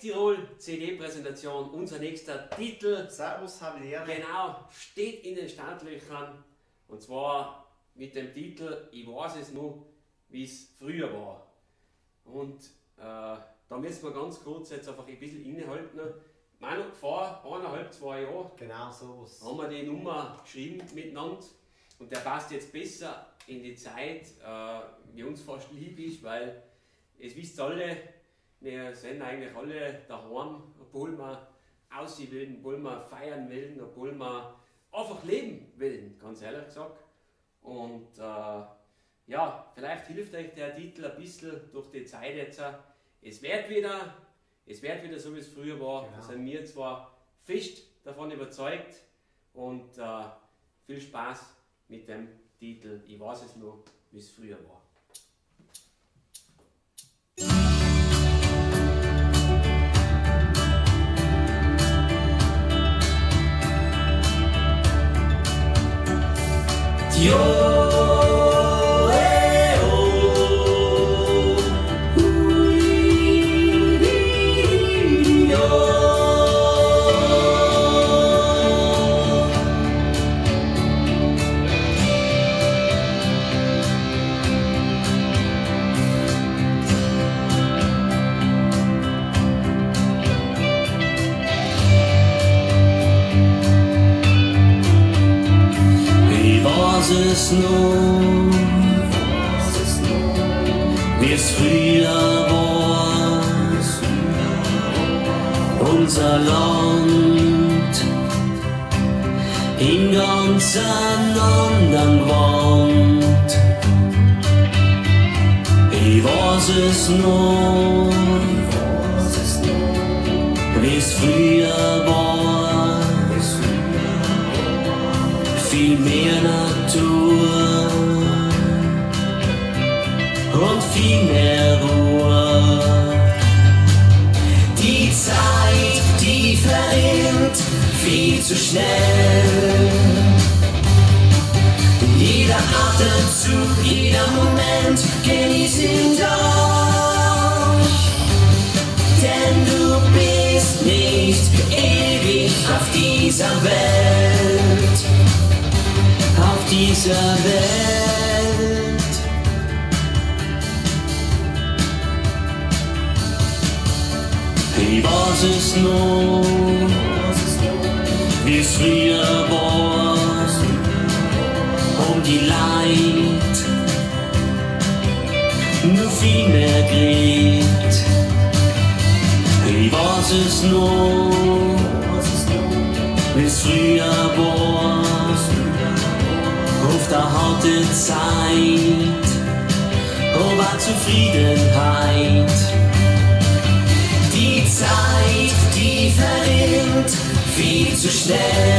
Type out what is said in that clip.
Westtirol CD-Präsentation, unser nächster Titel. Servus, habe Ehre. Genau, steht in den Startlöchern. Und zwar mit dem Titel Ich weiß es nur, wie es früher war. Und da müssen wir ganz kurz jetzt einfach ein bisschen innehalten. Manu, vor 1,5, 2 Jahren Genau sowas. haben wir die Nummer geschrieben miteinander. Und der passt jetzt besser in die Zeit, wie uns fast lieb ist, weil es wisst alle, wir sind eigentlich alle daheim, obwohl wir aussehen wollen, obwohl wir feiern wollen, obwohl wir einfach leben wollen, ganz ehrlich gesagt. Und ja, vielleicht hilft euch der Titel ein bisschen durch die Zeit jetzt. Es wird wieder so, wie es früher war. Genau. Da sind wir zwar fest davon überzeugt und viel Spaß mit dem Titel Ich weiß es nur, wie es früher war. Es nur, wie es früher war, unser Land in ganz anderen Wand. Ich weiß es nur, wie es früher war, viel mehr Natur und viel mehr Ruhe. Die Zeit, die verrinnt viel zu schnell. Jeder Atemzug, jeder Moment genieß ihn doch. Denn du bist nicht ewig auf dieser Welt. Auf dieser Welt. Ich weiß es nur, wie es früher war, die Leid nur viel mehr kriegt. Ich weiß es nur, wie es früher war, auf der harte Zeit, aber Zufriedenheit. Die Zeit, die verrinnt viel zu schnell.